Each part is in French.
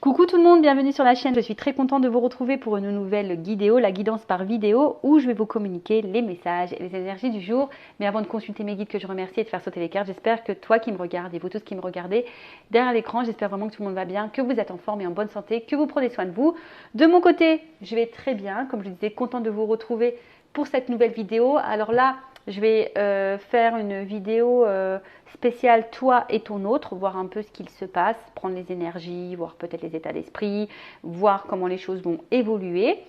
Coucou tout le monde, bienvenue sur la chaîne. Je suis très contente de vous retrouver pour une nouvelle vidéo, la guidance par vidéo, où je vais vous communiquer les messages et les énergies du jour. Mais avant de consulter mes guides que je remercie et de faire sauter les cartes, j'espère que toi qui me regardes et vous tous qui me regardez derrière l'écran, j'espère vraiment que tout le monde va bien, que vous êtes en forme et en bonne santé, que vous prenez soin de vous. De mon côté, je vais très bien, comme je disais, contente de vous retrouver pour cette nouvelle vidéo. Alors là, je vais faire une vidéo spéciale toi et ton autre, voir un peu ce qu'il se passe, prendre les énergies, voir peut-être les états d'esprit, voir comment les choses vont évoluer.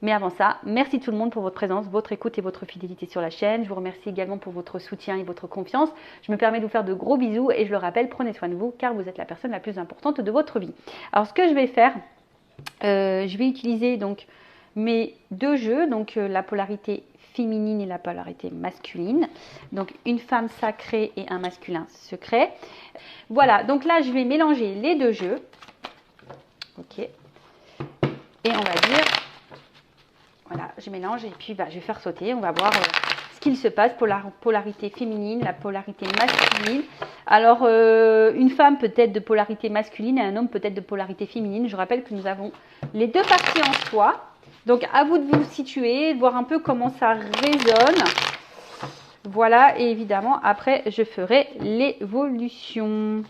Mais avant ça, merci tout le monde pour votre présence, votre écoute et votre fidélité sur la chaîne. Je vous remercie également pour votre soutien et votre confiance. Je me permets de vous faire de gros bisous et je le rappelle, prenez soin de vous car vous êtes la personne la plus importante de votre vie. Alors ce que je vais faire, je vais utiliser donc mes deux jeux, donc la polarité féminine et la polarité masculine, donc une femme sacrée et un masculin secret. Voilà, donc là je vais mélanger les deux jeux, ok, et on va dire, voilà, je mélange et puis je vais faire sauter, on va voir ce qu'il se passe pour la polarité féminine, la polarité masculine. Alors une femme peut-être de polarité masculine et un homme peut-être de polarité féminine. Je rappelle que nous avons les deux parties en soi. Donc, à vous de vous situer, de voir un peu comment ça résonne. Voilà, et évidemment, après, je ferai l'évolution.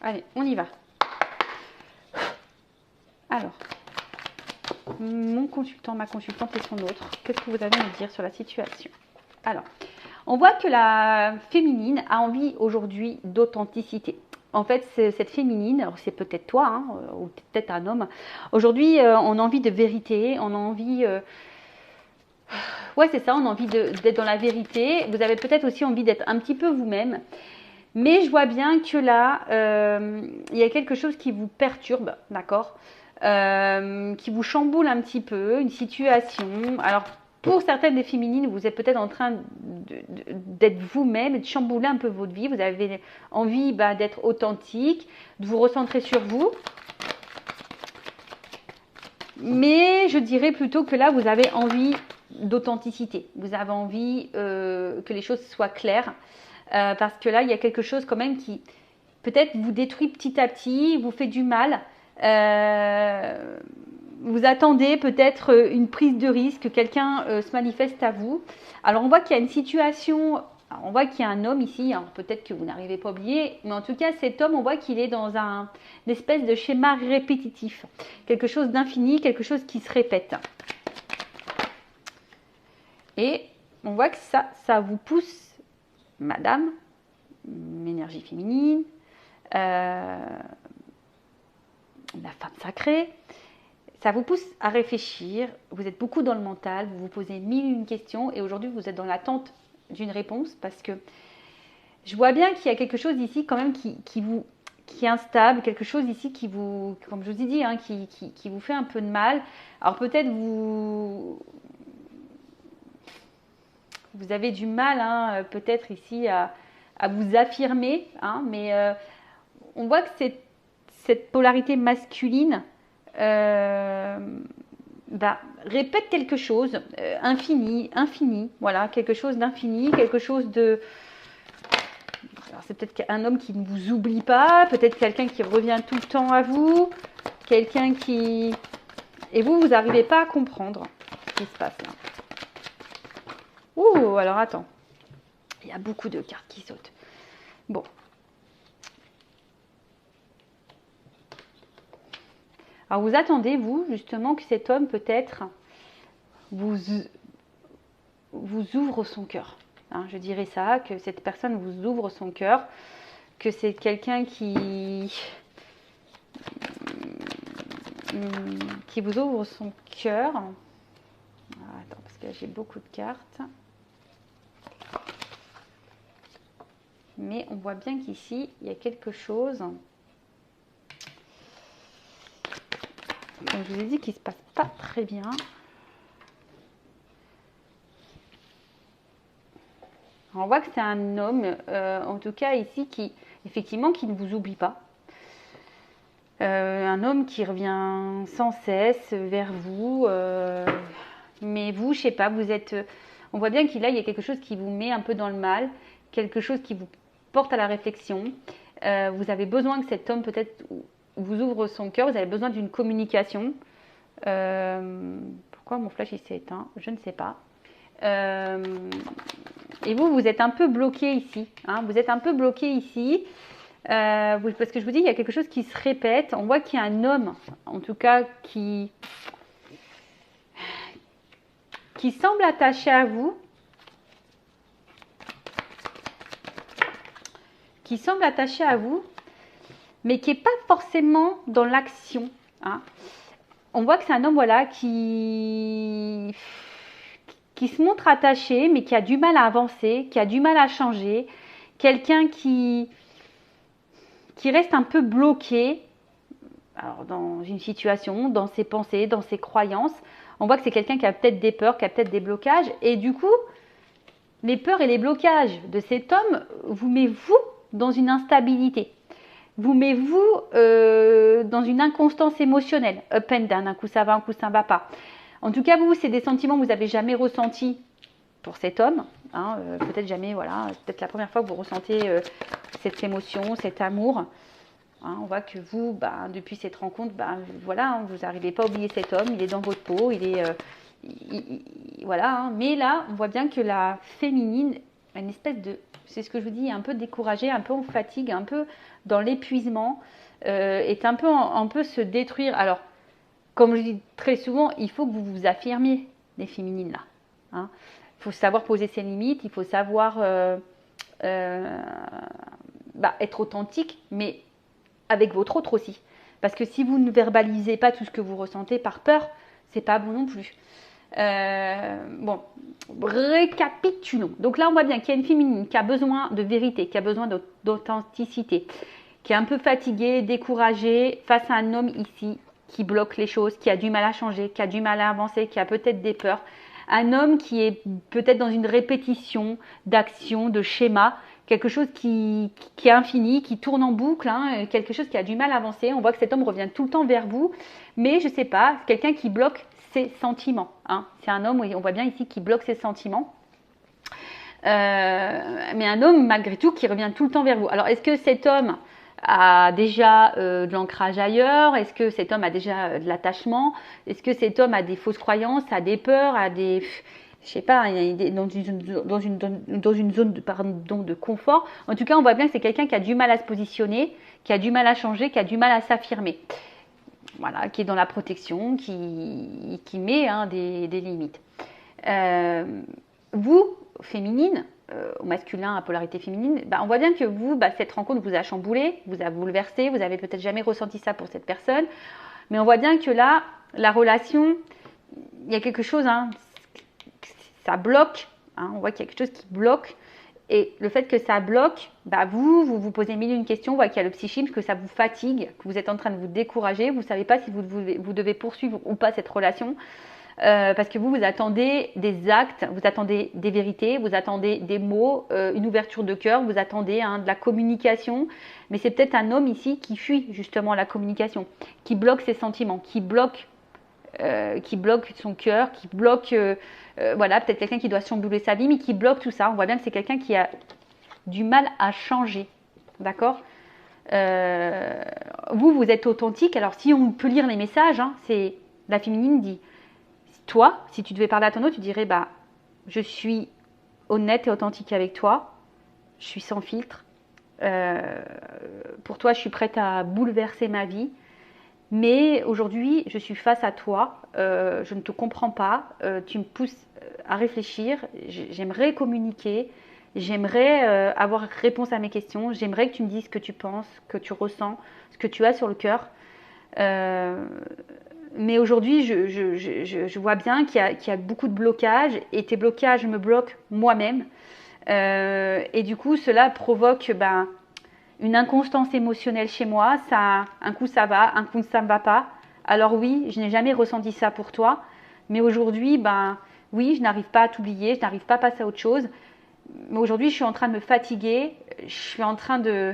Allez, on y va. Alors, mon consultant, ma consultante et son autre, qu'est-ce que vous avez à me dire sur la situation? Alors, on voit que la féminine a envie aujourd'hui d'authenticité. En fait, cette féminine, c'est peut-être toi, hein, ou peut-être un homme. Aujourd'hui, on a envie de vérité, on a envie... ouais, c'est ça, on a envie d'être dans la vérité. Vous avez peut-être aussi envie d'être un petit peu vous-même. Mais je vois bien que là, il y a quelque chose qui vous perturbe, d'accord, qui vous chamboule un petit peu, une situation. Alors, pour certaines des féminines, vous êtes peut-être en train d'être vous-même et de chambouler un peu votre vie. Vous avez envie d'être authentique, de vous recentrer sur vous. Mais je dirais plutôt que là, vous avez envie d'authenticité. Vous avez envie que les choses soient claires. Parce que là, il y a quelque chose quand même qui peut-être vous détruit petit à petit, vous fait du mal. Vous attendez peut-être une prise de risque, que quelqu'un se manifeste à vous. Alors on voit qu'il y a une situation, on voit qu'il y a un homme ici, alors peut-être que vous n'arrivez pas à oublier, mais en tout cas cet homme, on voit qu'il est dans une espèce de schéma répétitif, quelque chose d'infini, quelque chose qui se répète. Et on voit que ça vous pousse, madame, énergie féminine, la femme sacrée, ça vous pousse à réfléchir, vous êtes beaucoup dans le mental, vous vous posez mille et une questions et aujourd'hui vous êtes dans l'attente d'une réponse parce que je vois bien qu'il y a quelque chose ici quand même qui est instable, quelque chose ici qui vous, comme je vous ai dit, hein, qui vous fait un peu de mal. Alors peut-être vous avez du mal hein, peut-être ici à vous affirmer, hein, mais on voit que cette polarité masculine répète quelque chose, infini, voilà, quelque chose d'infini, quelque chose de... Alors c'est peut-être un homme qui ne vous oublie pas, peut-être quelqu'un qui revient tout le temps à vous, quelqu'un qui... Et vous n'arrivez pas à comprendre ce qui se passe là. Ouh, alors attends, il y a beaucoup de cartes qui sautent. Bon. Alors vous attendez, vous, justement, que cet homme peut-être vous ouvre son cœur. Hein, je dirais ça, que cette personne vous ouvre son cœur, que c'est quelqu'un qui vous ouvre son cœur. Attends, parce que j'ai beaucoup de cartes. Mais on voit bien qu'ici, il y a quelque chose... Comme je vous ai dit, qu'il ne se passe pas très bien. On voit que c'est un homme, en tout cas ici, qui ne vous oublie pas. Un homme qui revient sans cesse vers vous. Mais vous, je sais pas, vous êtes... On voit bien qu'il y a quelque chose qui vous met un peu dans le mal, quelque chose qui vous porte à la réflexion. Vous avez besoin que cet homme peut-être vous ouvre son cœur, vous avez besoin d'une communication. Pourquoi mon flash il s'est éteint? Je ne sais pas. Et vous êtes un peu bloqué ici. Hein, vous êtes un peu bloqué ici. Parce que je vous dis, il y a quelque chose qui se répète. On voit qu'il y a un homme, en tout cas, qui semble attaché à vous. Qui semble attaché à vous, mais qui n'est pas forcément dans l'action. Hein. On voit que c'est un homme, voilà, qui se montre attaché, mais qui a du mal à avancer, qui a du mal à changer. Quelqu'un qui reste un peu bloqué alors, dans une situation, dans ses pensées, dans ses croyances. On voit que c'est quelqu'un qui a peut-être des peurs, qui a peut-être des blocages. Et du coup, les peurs et les blocages de cet homme vous met vous dans une instabilité. Vous met vous dans une inconstance émotionnelle. Up and down, un coup ça va, un coup ça ne va pas. En tout cas, vous, c'est des sentiments que vous n'avez jamais ressentis pour cet homme. Hein, peut-être jamais, voilà, peut-être la première fois que vous ressentez cette émotion, cet amour. Hein, on voit que vous, depuis cette rencontre, voilà, hein, vous n'arrivez pas à oublier cet homme, il est dans votre peau, il est... voilà, hein. Mais là, on voit bien que la féminine, une espèce de... C'est ce que je vous dis, un peu découragée, un peu en fatigue, un peu dans l'épuisement, est un peu se détruire. Alors, comme je dis très souvent, il faut que vous vous affirmiez, les féminines là. Hein. Il faut savoir poser ses limites, il faut savoir être authentique, mais avec votre autre aussi. Parce que si vous ne verbalisez pas tout ce que vous ressentez par peur, c'est pas bon non plus. Bon, récapitulons. Donc là, on voit bien qu'il y a une féminine qui a besoin de vérité, qui a besoin d'authenticité, qui est un peu fatiguée, découragée face à un homme ici qui bloque les choses, qui a du mal à changer, qui a du mal à avancer, qui a peut-être des peurs. Un homme qui est peut-être dans une répétition d'actions, de schémas, quelque chose qui est infini, qui tourne en boucle, hein, quelque chose qui a du mal à avancer. On voit que cet homme revient tout le temps vers vous, mais je ne sais pas, quelqu'un qui bloque ses sentiments. Hein. C'est un homme, on voit bien ici, qui bloque ses sentiments. Mais un homme, malgré tout, qui revient tout le temps vers vous. Alors, est-ce que cet homme a déjà de l'ancrage ailleurs? Est-ce que cet homme a déjà de l'attachement? Est-ce que cet homme a des fausses croyances, a des peurs, a des... Je sais pas, dans une zone de confort. En tout cas, on voit bien que c'est quelqu'un qui a du mal à se positionner, qui a du mal à changer, qui a du mal à s'affirmer. Voilà, qui est dans la protection, qui met des limites. Vous, féminine, au masculin à polarité féminine, on voit bien que vous, cette rencontre vous a chamboulé, vous a bouleversé, vous avez peut-être jamais ressenti ça pour cette personne, mais on voit bien que là, la relation, il y a quelque chose, ça bloque, on voit qu'il y a quelque chose qui bloque, et le fait que ça bloque, vous posez mille et une questions, on voit qu'il y a le psychisme, que ça vous fatigue, que vous êtes en train de vous décourager, vous ne savez pas si vous devez poursuivre ou pas cette relation, parce que vous attendez des actes, vous attendez des vérités, vous attendez des mots, une ouverture de cœur, vous attendez de la communication, mais c'est peut-être un homme ici qui fuit justement la communication, qui bloque ses sentiments, qui bloque son cœur, qui bloque, peut-être quelqu'un qui doit chambouler sa vie, mais qui bloque tout ça. On voit bien que c'est quelqu'un qui a du mal à changer, d'accord. Vous êtes authentique. Alors si on peut lire les messages, c'est la féminine dit, toi, si tu devais parler à ton autre, tu dirais, je suis honnête et authentique avec toi, je suis sans filtre, pour toi, je suis prête à bouleverser ma vie. Mais aujourd'hui, je suis face à toi, je ne te comprends pas, tu me pousses à réfléchir, j'aimerais communiquer, j'aimerais avoir réponse à mes questions, j'aimerais que tu me dises ce que tu penses, que tu ressens, ce que tu as sur le cœur. Mais aujourd'hui, je vois bien qu'il y a beaucoup de blocages et tes blocages me bloquent moi-même. Et du coup, cela provoque... une inconstance émotionnelle chez moi, un coup ça va, un coup ça ne va pas. Alors oui, je n'ai jamais ressenti ça pour toi, mais aujourd'hui, oui, je n'arrive pas à t'oublier, je n'arrive pas à passer à autre chose. Mais aujourd'hui, je suis en train de me fatiguer, je suis en train de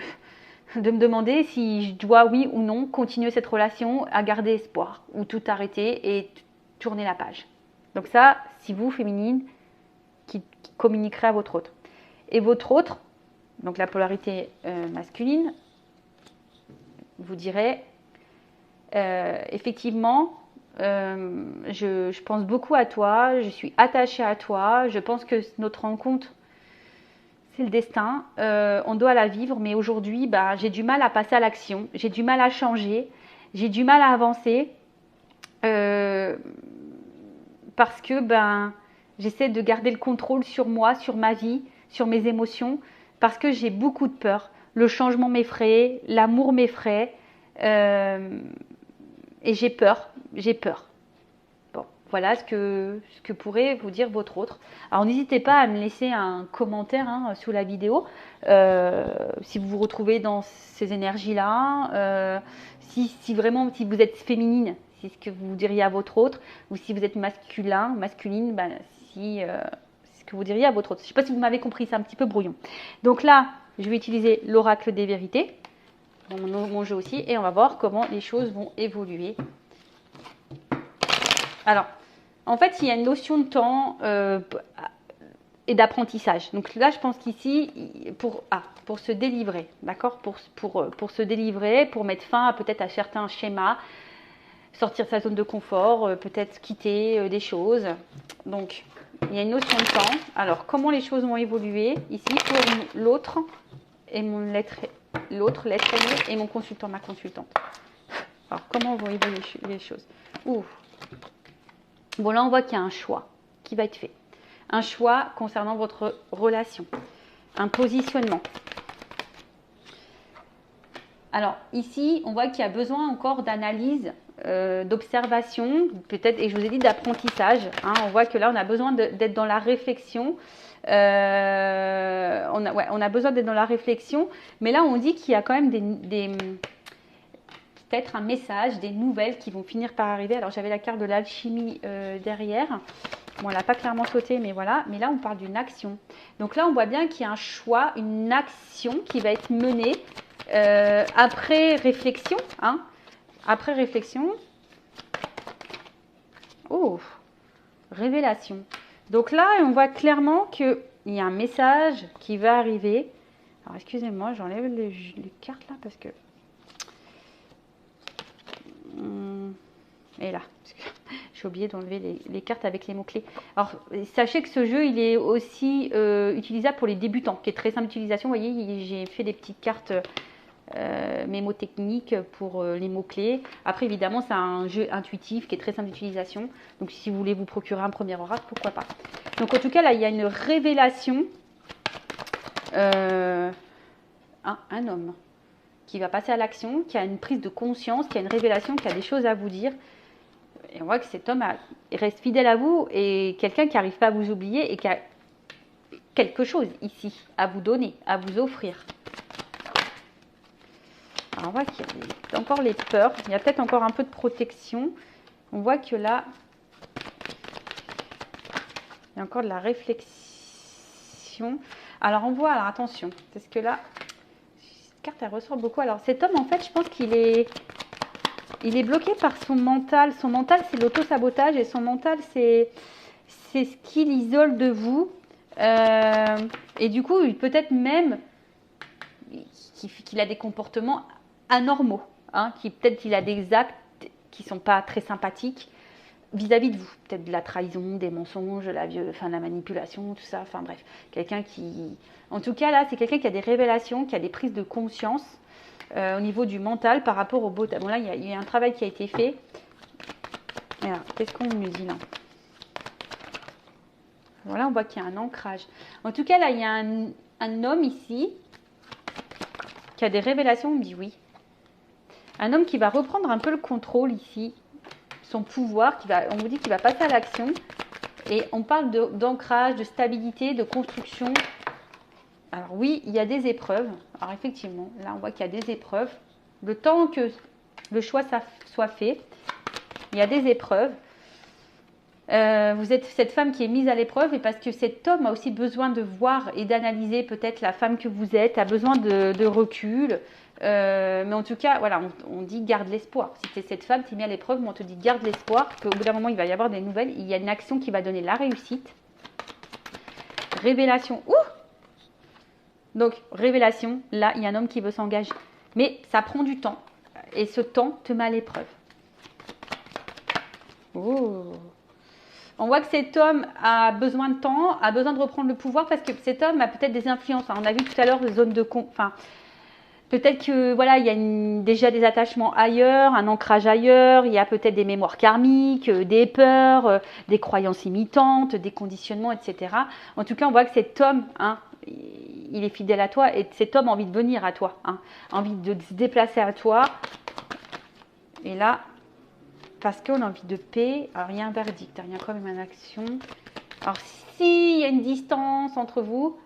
me demander si je dois, oui ou non, continuer cette relation, à garder espoir, ou tout arrêter et tourner la page. Donc ça, si vous, féminine, qui communiquerez à votre autre. Et votre autre, donc la polarité masculine, vous dirait, effectivement, je pense beaucoup à toi, je suis attachée à toi, je pense que notre rencontre, c'est le destin, on doit la vivre, mais aujourd'hui, bah, j'ai du mal à passer à l'action, j'ai du mal à changer, j'ai du mal à avancer, parce que ben, j'essaie de garder le contrôle sur moi, sur ma vie, sur mes émotions, parce que j'ai beaucoup de peur. Le changement m'effraie, l'amour m'effraie, et j'ai peur, j'ai peur. Bon, voilà ce que pourrait vous dire votre autre. Alors n'hésitez pas à me laisser un commentaire sous la vidéo, si vous vous retrouvez dans ces énergies-là, si vraiment, si vous êtes féminine, c'est ce que vous diriez à votre autre, ou si vous êtes masculine, ben, c'est ce que vous diriez à votre autre. Je ne sais pas si vous m'avez compris, c'est un petit peu brouillon. Donc là, je vais utiliser l'oracle des vérités, mon jeu aussi, et on va voir comment les choses vont évoluer. Alors, en fait, il y a une notion de temps et d'apprentissage. Donc là, je pense qu'ici, pour se délivrer, d'accord, pour se délivrer, pour mettre fin peut-être à certains schémas, sortir de sa zone de confort, peut-être quitter des choses. Donc, il y a une notion de temps. Alors, comment les choses vont évoluer ici pour l'autre et l'autre, l'être aimé et mon consultant, ma consultante. Alors, comment vont évoluer les choses? Bon, là, on voit qu'il y a un choix qui va être fait. Un choix concernant votre relation. Un positionnement. Alors, ici, on voit qu'il y a besoin encore d'analyse, d'observation, peut-être, et je vous ai dit d'apprentissage. On voit que là, on a besoin d'être dans la réflexion. On a besoin d'être dans la réflexion. Mais là, on dit qu'il y a quand même peut-être un message, des nouvelles qui vont finir par arriver. Alors, j'avais la carte de l'alchimie derrière. Bon, elle n'a pas clairement sauté, mais voilà. Mais là, on parle d'une action. Donc là, on voit bien qu'il y a un choix, une action qui va être menée après réflexion. Après réflexion. Oh, révélation. Donc là, on voit clairement qu'il y a un message qui va arriver. Alors, excusez-moi, j'enlève les cartes là parce que... Et là, j'ai oublié d'enlever les cartes avec les mots-clés. Alors, sachez que ce jeu, il est aussi utilisable pour les débutants, qui est très simple d'utilisation. Vous voyez, j'ai fait des petites cartes mémotechniques pour les mots-clés. Après, évidemment, c'est un jeu intuitif qui est très simple d'utilisation. Donc, si vous voulez vous procurer un premier oracle, pourquoi pas. Donc, en tout cas, là, il y a une révélation. Un homme qui va passer à l'action, qui a une prise de conscience, qui a une révélation, qui a des choses à vous dire. Et on voit que cet homme reste fidèle à vous et quelqu'un qui n'arrive pas à vous oublier et qui a quelque chose ici à vous donner, à vous offrir. Alors on voit qu'il y a encore les peurs, il y a peut-être encore un peu de protection. On voit que là, il y a encore de la réflexion. Alors on voit, alors attention, parce que là, cette carte elle ressort beaucoup. Alors cet homme en fait, je pense qu'il est bloqué par son mental. Son mental, c'est l'auto-sabotage et son mental, c'est ce qu'il isole de vous. Et du coup, peut-être même qu'il a des comportements anormaux. Peut-être qu'il a des actes qui ne sont pas très sympathiques vis-à-vis de vous. Peut-être de la trahison, des mensonges, la manipulation, tout ça. Enfin bref, quelqu'un qui... En tout cas, là, c'est quelqu'un qui a des révélations, qui a des prises de conscience au niveau du mental par rapport au beau. Bon là, il y a un travail qui a été fait. Alors, qu'est-ce qu'on nous dit là? Voilà, on voit qu'il y a un ancrage. En tout cas, là, il y a un homme ici qui a des révélations. On me dit oui. Un homme qui va reprendre un peu le contrôle ici, son pouvoir. On vous dit qu'il va passer à l'action. Et on parle d'ancrage, de stabilité, de construction. Alors oui, il y a des épreuves. Alors effectivement, là on voit qu'il y a des épreuves. Le temps que le choix soit fait, il y a des épreuves. Vous êtes cette femme qui est mise à l'épreuve et parce que cet homme a aussi besoin de voir et d'analyser peut-être la femme que vous êtes, a besoin de recul. Mais en tout cas, voilà, on dit garde l'espoir. Si c'est cette femme qui est mise à l'épreuve, on te dit garde l'espoir, qu'au bout d'un moment il va y avoir des nouvelles. Il y a une action qui va donner la réussite. Révélation. Donc, révélation, là, il y a un homme qui veut s'engager. Mais ça prend du temps. Et ce temps te met à l'épreuve. Oh. On voit que cet homme a besoin de temps, a besoin de reprendre le pouvoir parce que cet homme a peut-être des influences. On a vu tout à l'heure les zones de... Enfin, peut-être que voilà, il y a déjà des attachements ailleurs, un ancrage ailleurs, il y a peut-être des mémoires karmiques, des peurs, des croyances imitantes, des conditionnements, etc. En tout cas, on voit que cet homme, hein, il est fidèle à toi et cet homme a envie de venir à toi, hein, a envie de se déplacer à toi. Et là, parce qu'on a envie de paix, alors il y a un verdict, il y a quand même une action. Alors s'il y a une distance entre vous,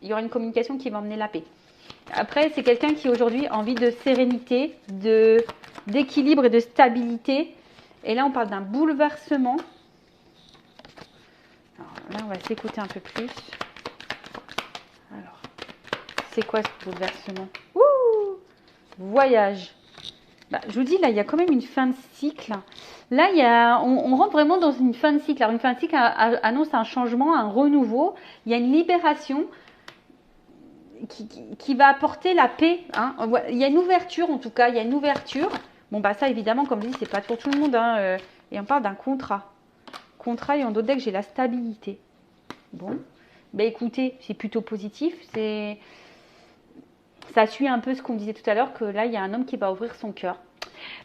il y aura une communication qui va emmener la paix. Après, c'est quelqu'un qui aujourd'hui a envie de sérénité, d'équilibre et de stabilité. Et là, on parle d'un bouleversement. Alors là, on va s'écouter un peu plus. Alors, c'est quoi ce bouleversement? Ouh, voyage. Bah, je vous dis, là, il y a quand même une fin de cycle. Là, on rentre vraiment dans une fin de cycle. Alors, une fin de cycle annonce un changement, un renouveau. Il y a une libération qui va apporter la paix. Hein. Il y a une ouverture, en tout cas. Il y a une ouverture. Bon, bah ça, évidemment, comme je dis, c'est pas pour tout le monde. Hein. Et on parle d'un contrat. Contrat, et en d'autres decks, j'ai la stabilité. Bon. Bah, écoutez, c'est plutôt positif. Ça suit un peu ce qu'on disait tout à l'heure, que là, il y a un homme qui va ouvrir son cœur.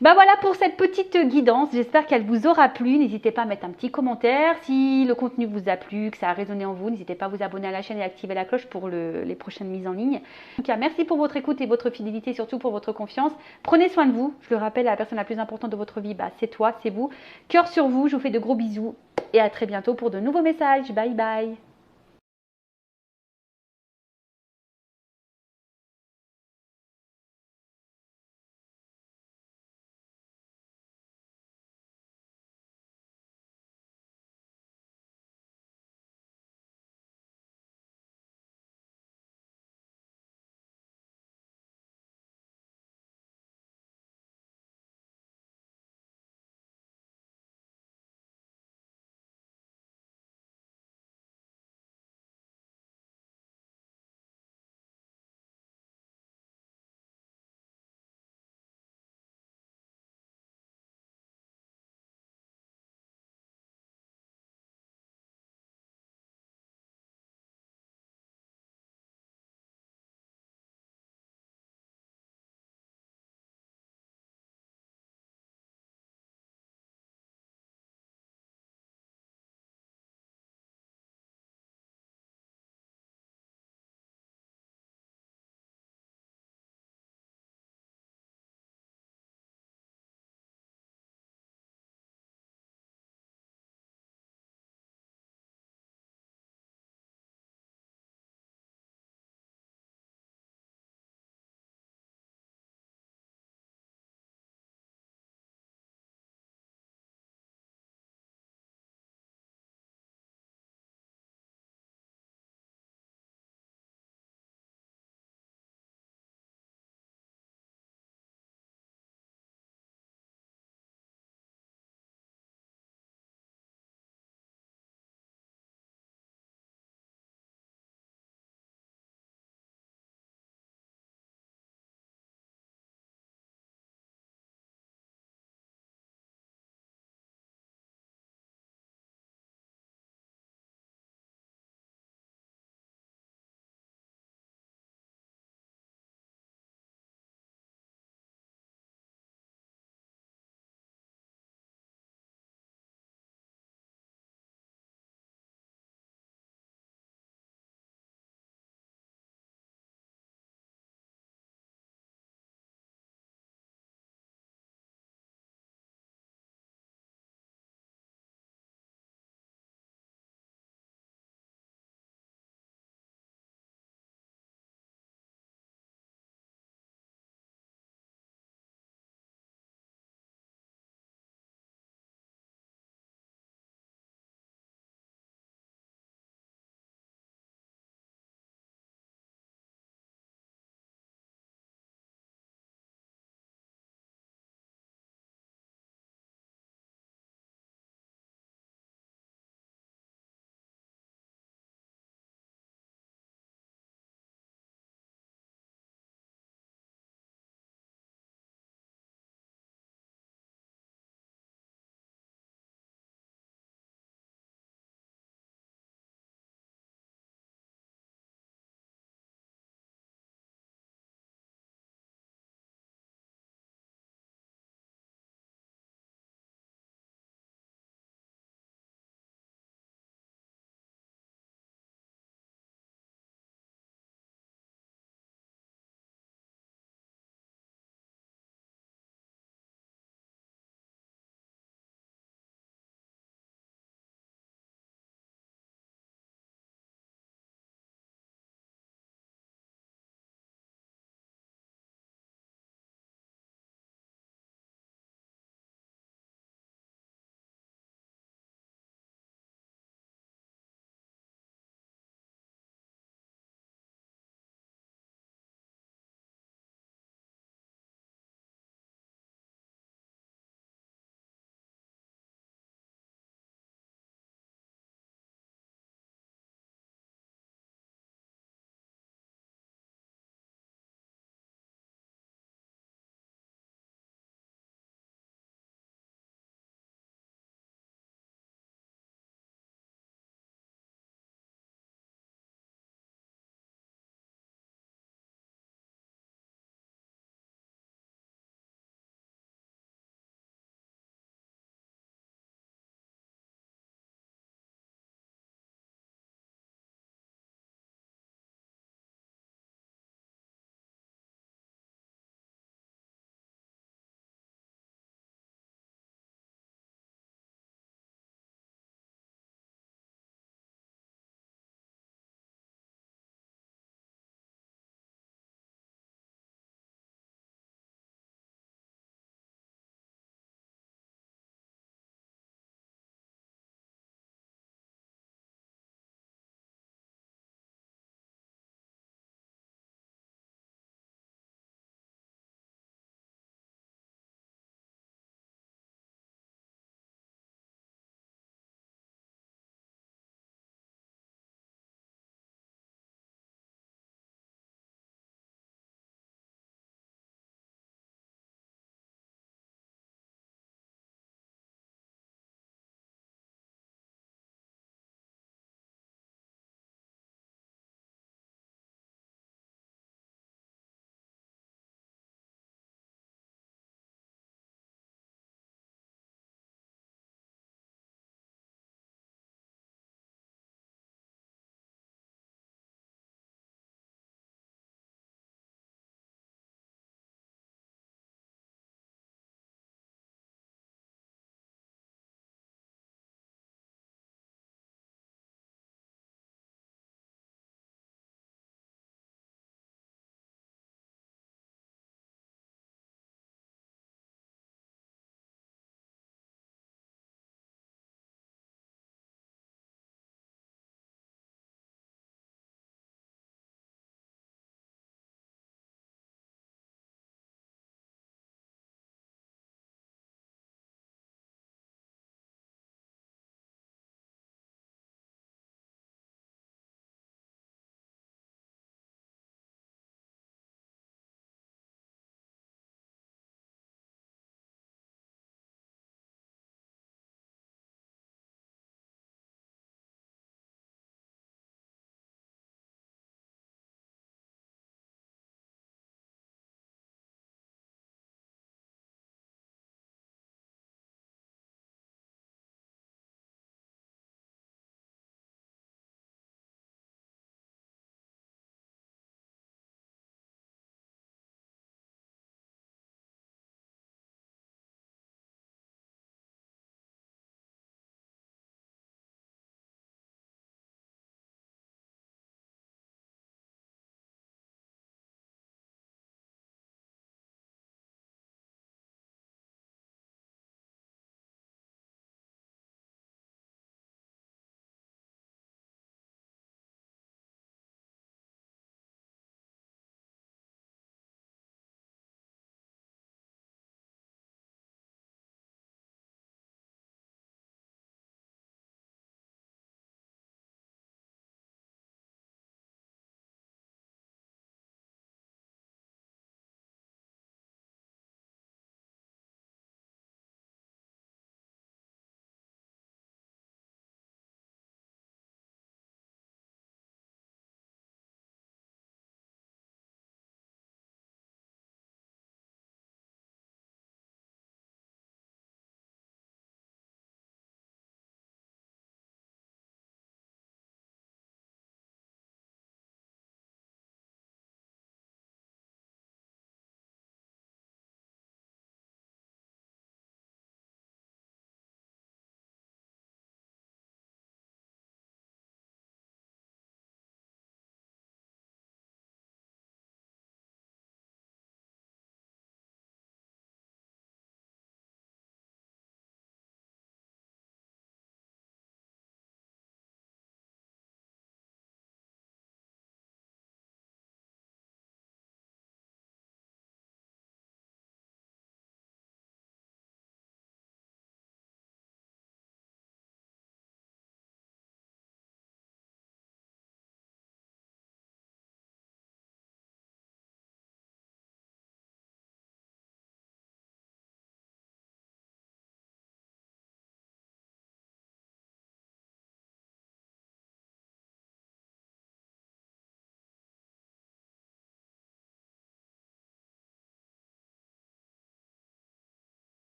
Ben voilà pour cette petite guidance, j'espère qu'elle vous aura plu. N'hésitez pas à mettre un petit commentaire. Si le contenu vous a plu, que ça a résonné en vous, n'hésitez pas à vous abonner à la chaîne et activer la cloche pour les prochaines mises en ligne. En tout cas, merci pour votre écoute et votre fidélité, surtout pour votre confiance. Prenez soin de vous. Je le rappelle, la personne la plus importante de votre vie, bah, c'est toi, c'est vous. Cœur sur vous, je vous fais de gros bisous et à très bientôt pour de nouveaux messages. Bye bye.